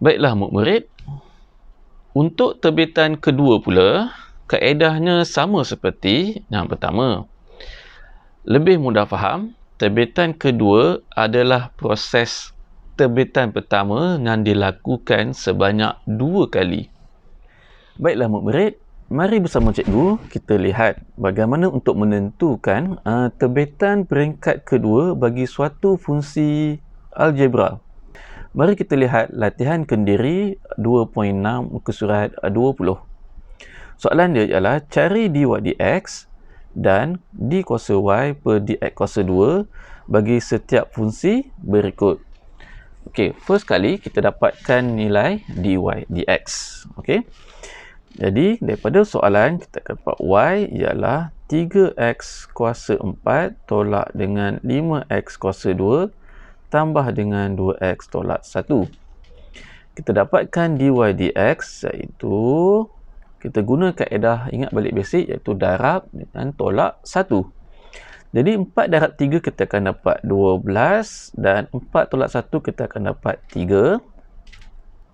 Baiklah murid-murid, untuk terbitan kedua pula, kaedahnya sama seperti yang pertama. Lebih mudah faham, terbitan kedua adalah proses terbitan pertama yang dilakukan sebanyak 2 kali. Baiklah murid-murid, mari bersama cikgu kita lihat bagaimana untuk menentukan terbitan peringkat kedua bagi suatu fungsi algebra. Mari kita lihat latihan kendiri 2.6 muka surat 20. Soalan dia ialah cari dy dx dan d kuasa y per dx kuasa 2 bagi setiap fungsi berikut. Okey, first kali kita dapatkan nilai dy dx. Okey. Jadi daripada soalan kita dapat y ialah 3x kuasa 4 tolak dengan 5x kuasa 2 tambah dengan 2x tolak 1. Kita dapatkan dy dx iaitu kita guna kaedah ingat balik basic iaitu darab dan tolak 1. Jadi 4 darab 3 kita akan dapat 12 dan 4 tolak 1 kita akan dapat 3.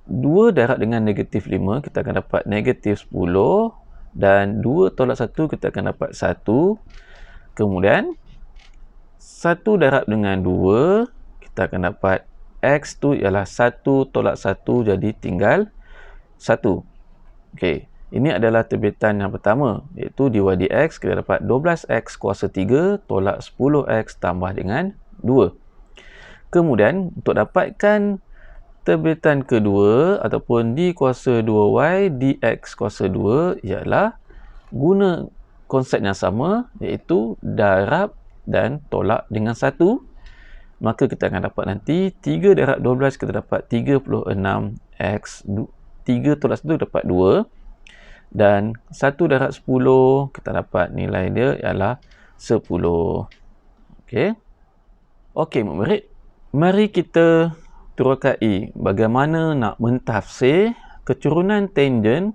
2 darab dengan negatif 5 kita akan dapat negatif 10 dan 2 tolak 1 kita akan dapat 1. Kemudian 1 darab dengan 2 kita akan dapat x tu ialah 1 tolak 1 jadi tinggal 1. Okey, ini adalah terbitan yang pertama iaitu dy dx kita dapat 12x kuasa 3 tolak 10x tambah dengan 2. Kemudian untuk dapatkan terbitan kedua ataupun d kuasa 2y dx kuasa 2 ialah guna konsep yang sama iaitu darab dan tolak dengan 1. Maka kita akan dapat nanti 3 darab 12 kita dapat 36x, 3 tolak 1 dapat 2 dan 1 darab 10 kita dapat nilai dia ialah 10. Okey. Okey murid, mari kita terokai bagaimana nak mentafsir keturunan tangen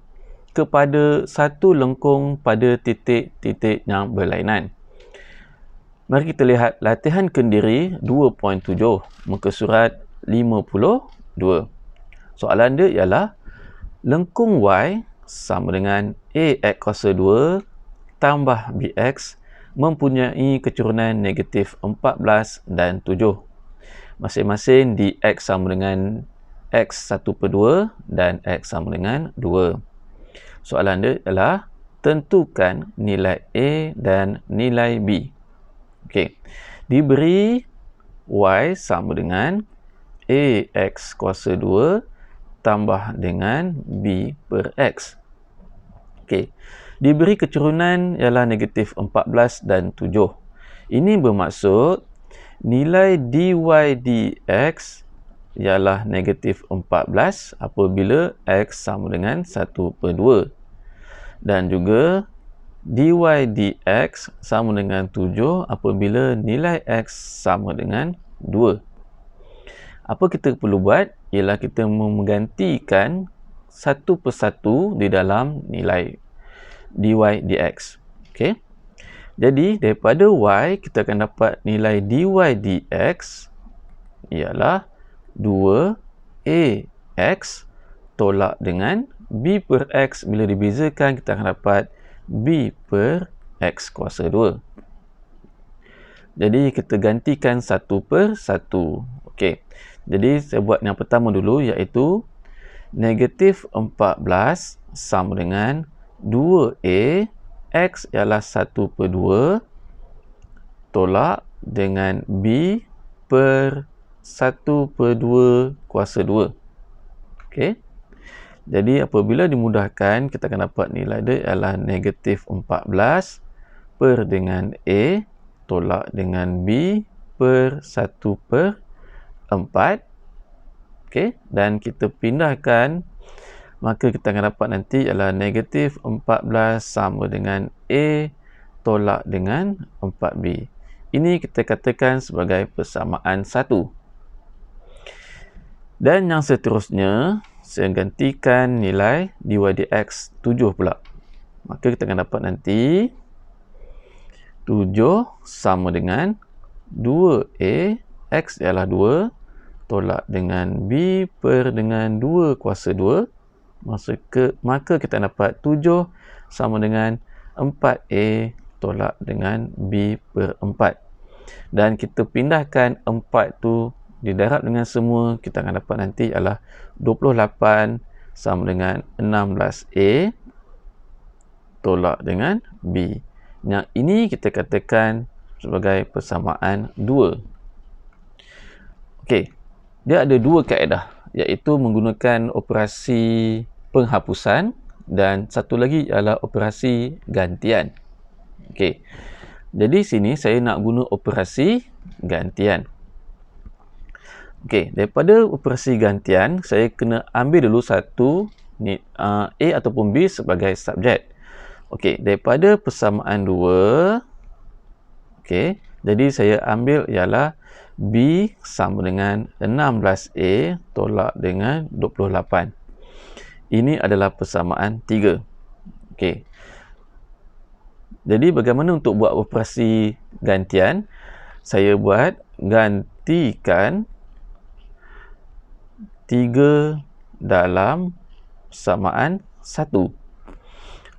kepada satu lengkung pada titik-titik yang berlainan. Mari kita lihat latihan kendiri 2.7 muka surat 52. Soalan dia ialah lengkung y sama dengan ax kuasa 2 tambah bx mempunyai keturunan negatif 14 dan 7. Masing-masing dx sama dengan x 1/2 dan x sama dengan 2. Soalan dia ialah tentukan nilai a dan nilai b. Okey, diberi y sama dengan ax kuasa 2 tambah dengan b per x. Okey, diberi keturunan ialah negatif 14 dan 7. Ini bermaksud nilai dy dx ialah negatif 14 apabila x sama dengan 1/2 dan juga dy dx sama dengan 7 apabila nilai x sama dengan 2. Apa kita perlu buat ialah kita menggantikan satu persatu di dalam nilai dy dx. Okey. Jadi daripada y kita akan dapat nilai dy dx ialah 2ax tolak dengan b per x. Bila dibezakan kita akan dapat b per x kuasa 2. Jadi kita gantikan satu per satu. Okey. Jadi saya buat yang pertama dulu iaitu negatif 14 sama dengan 2a x ialah 1/2 tolak dengan b per 1/2 kuasa 2. Okey. Jadi apabila dimudahkan kita akan dapat nilai dia ialah negatif 14 per dengan a tolak dengan b per 1/4. Okey, dan kita pindahkan maka kita akan dapat nanti ialah negatif 14 sama dengan a tolak dengan 4b. Ini kita katakan sebagai persamaan 1. Dan yang seterusnya saya gantikan nilai dy dx 7 pula. Maka kita akan dapat nanti 7 sama dengan 2a x ialah 2 tolak dengan B per dengan 2 kuasa 2. Maka kita dapat 7 sama dengan 4A tolak dengan B per 4. Dan kita pindahkan 4 tu didarab dengan semua, kita akan dapat nanti adalah 28 sama dengan 16A tolak dengan B. Yang ini kita katakan sebagai persamaan 2. Okey, dia ada dua kaedah, iaitu menggunakan operasi penghapusan dan satu lagi adalah operasi gantian. Okey, jadi sini saya nak guna operasi gantian. Okey, daripada operasi gantian, saya kena ambil dulu satu A ataupun B sebagai subjek. Okey, daripada persamaan 2, okey, jadi saya ambil ialah B sama dengan 16A tolak dengan 28. Ini adalah persamaan 3. Okey. Jadi bagaimana untuk buat operasi gantian? Saya buat gantikan 3 dalam persamaan 1.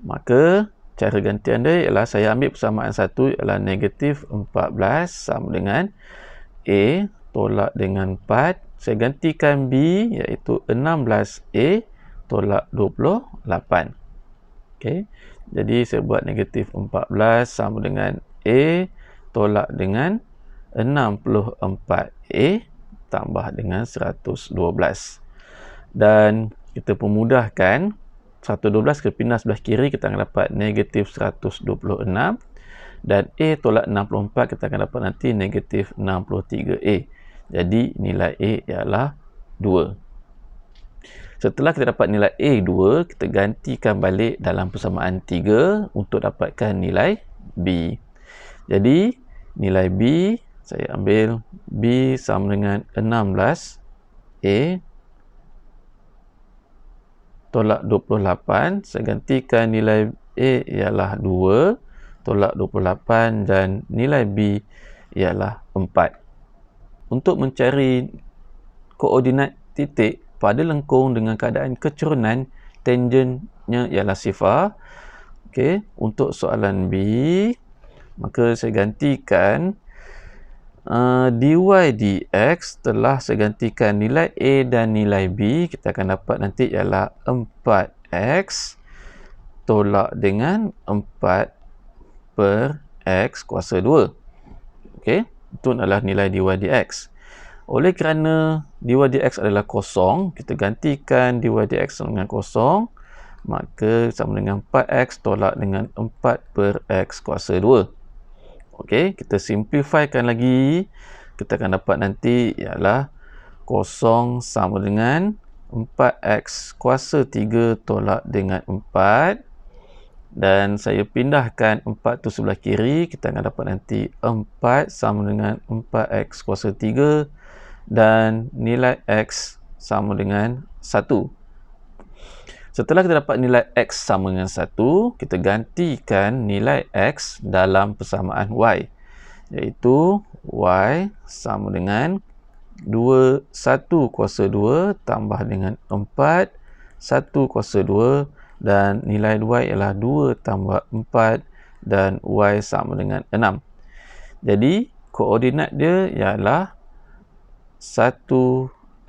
Maka cara gantian dia ialah saya ambil persamaan 1 ialah negatif 14 sama dengan A tolak dengan 4. Saya gantikan B iaitu 16A tolak 28. Okey. Jadi saya buat negatif 14 sama dengan A tolak dengan 64A tambah dengan 112. Dan kita pemudahkan 112 ke pindah sebelah kiri, kita akan dapat negatif 126. Dan A tolak 64 kita akan dapat nanti negatif 63A. Jadi nilai A ialah 2. Setelah kita dapat nilai A 2, kita gantikan balik dalam persamaan 3 untuk dapatkan nilai B. Jadi nilai B, saya ambil B sama dengan 16A tolak 28. Saya gantikan nilai A ialah 2 tolak 28 dan nilai B ialah 4. Untuk mencari koordinat titik pada lengkung dengan keadaan kecerunan, tangennya ialah 0. Okey, untuk soalan B, maka saya gantikan dy dx telah saya gantikan nilai A dan nilai B, kita akan dapat nanti ialah 4x tolak dengan 4 per x kuasa 2. Okey, itu adalah nilai dy dx. Oleh kerana dy dx adalah kosong, kita gantikan dy dx sama dengan kosong, maka sama dengan 4x tolak dengan 4 per x kuasa 2. Okey, kita simplifykan lagi, kita akan dapat nanti ialah kosong sama dengan 4x kuasa 3 tolak dengan 4. Dan saya pindahkan 4 tu sebelah kiri, kita akan dapat nanti 4 sama dengan 4x kuasa 3 dan nilai x sama dengan 1. Setelah kita dapat nilai x sama dengan 1, kita gantikan nilai x dalam persamaan y, iaitu y sama dengan 1 kuasa 2 tambah dengan 4 1 kuasa 2 dan nilai y ialah 2 tambah 4 dan y sama dengan 6. Jadi koordinat dia ialah 1, 6.